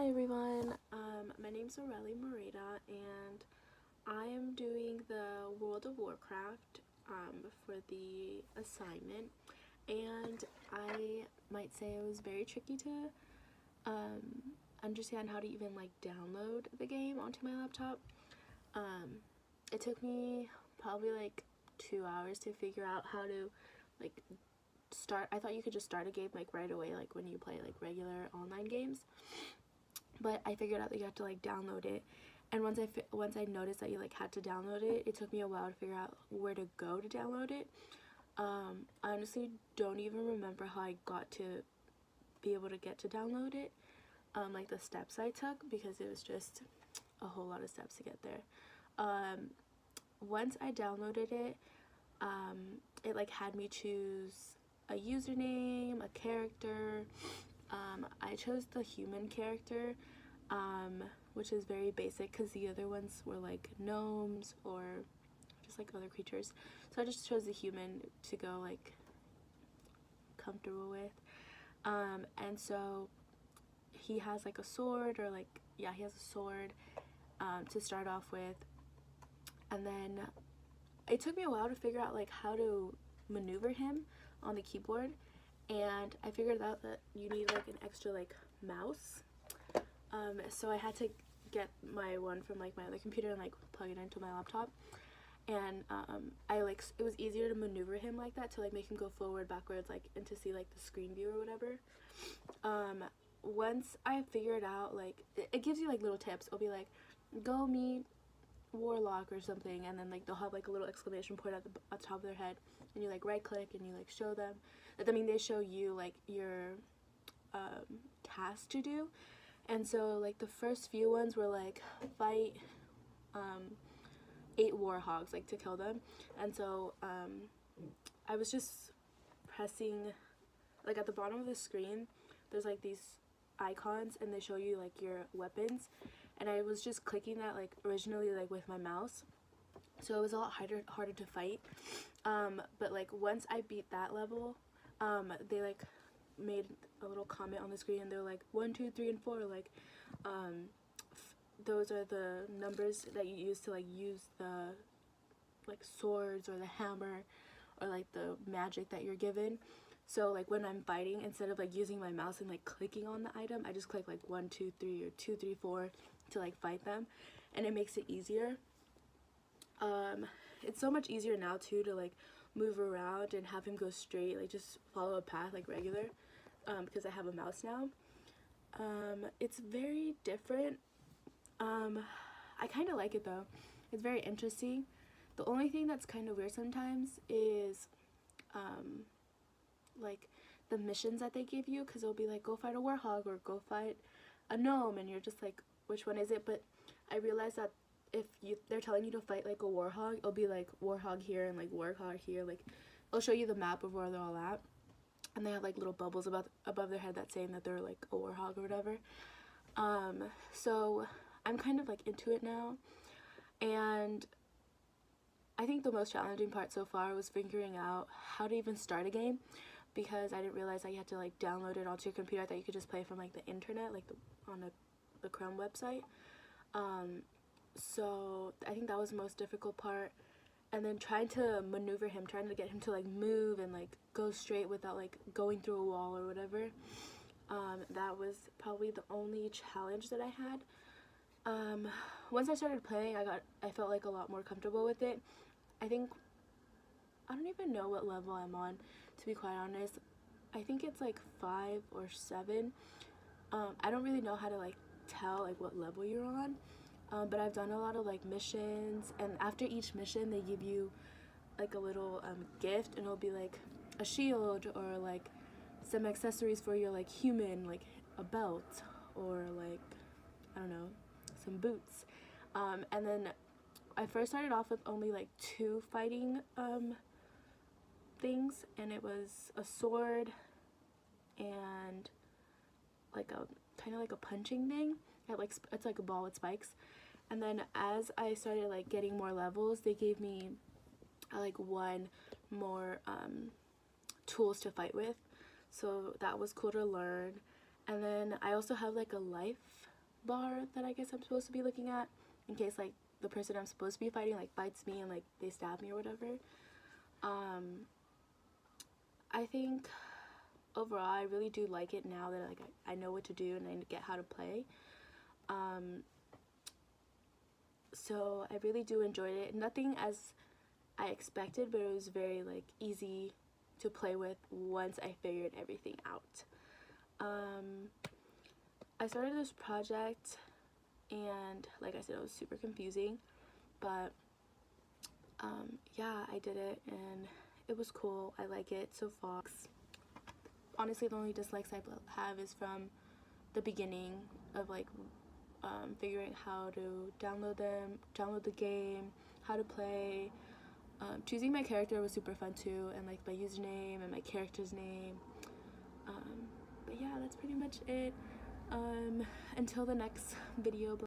Hi everyone, my name's Aurelie Moreta and I am doing the World of Warcraft for the assignment, and I might say it was very tricky to understand how to even like download the game onto my laptop. It took me probably like 2 hours to figure out how to like start. I thought you could just start a game like right away, like when you play like regular online games, but I figured out that you have to like download it. And once I noticed that you like had to download it, it took me a while to figure out where to go to download it. I honestly don't even remember how I got to be able to get to download it, like the steps I took, because it was just a whole lot of steps to get there. Once I downloaded it, it like had me choose a username, a character. I chose the human character, which is very basic because the other ones were like gnomes or just like other creatures. So I just chose the human to go like comfortable with. And so he has like a sword, or like, yeah, he has a sword to start off with. And then it took me a while to figure out like how to maneuver him on the keyboard, and I figured out that you need like an extra like mouse. So I had to get my one from like my other computer and like plug it into my laptop, and it was easier to maneuver him like that, to like make him go forward, backwards, like, and to see like the screen view or whatever. Once I figured out, like, it gives you like little tips. It'll be like, go meet Warlock or something, and then like they'll have like a little exclamation point at the top of their head, and you like right click and you like show them. I mean, they show you like your task to do. And so like the first few ones were like fight 8 warhogs, like to kill them. And so I was just pressing, like at the bottom of the screen there's like these icons and they show you like your weapons, and I was just clicking that like originally like with my mouse, so it was a lot harder to fight. But like once I beat that level, they like made a little comment on the screen, and they're like 1, 2, 3, and 4, like those are the numbers that you use to like use the like swords or the hammer or like the magic that you're given. So like when I'm fighting, instead of like using my mouse and like clicking on the item, I just click like 1, 2, 3 or 2, 3, 4 to like fight them, and it makes it easier. It's so much easier now too to like move around and have him go straight, like just follow a path like regular, because I have a mouse now. It's very different. I kind of like it though. It's very interesting. The only thing that's kind of weird sometimes is like the missions that they give you, because it'll be like go fight a warhog or go fight a gnome, and you're just like, which one is it? But I realized that if they're telling you to fight like a warhog, it'll be like warhog here and like warhog here, like it'll show you the map of where they're all at, and they have like little bubbles above their head that's saying that they're like a warhog or whatever. So I'm kind of like into it now, and I think the most challenging part so far was figuring out how to even start a game, because I didn't realize that you had to like download it onto your computer. I thought you could just play from like the internet, like on the Chrome website. So I think that was the most difficult part, and then trying to maneuver him, trying to get him to like move and like go straight without like going through a wall or whatever. That was probably the only challenge that I had. Once I started playing, I felt like a lot more comfortable with it. I don't even know what level I'm on, to be quite honest. I think it's like 5 or 7. I don't really know how to like tell like what level you're on, but I've done a lot of like missions, and after each mission they give you like a little gift, and it'll be like a shield or like some accessories for your like human, like a belt or like, I don't know, some boots. And then I first started off with only like 2 fighting things, and it was a sword and like a kind of like a punching thing. It's like a ball with spikes. And then as I started like getting more levels, they gave me like 1 more tools to fight with, so that was cool to learn. And then I also have like a life bar that I guess I'm supposed to be looking at, in case like the person I'm supposed to be fighting like fights me and like they stab me or whatever. I think overall I really do like it now that like I know what to do and I get how to play. So I really do enjoy it. Nothing as I expected, but it was very like easy to play with once I figured everything out. I started this project and like I said, it was super confusing, but yeah, I did it and it was cool. I like it so far. Honestly, the only dislikes I have is from the beginning of like figuring how to download the game, how to play. Choosing my character was super fun too, and like my username and my character's name. But yeah, that's pretty much it. Until the next video.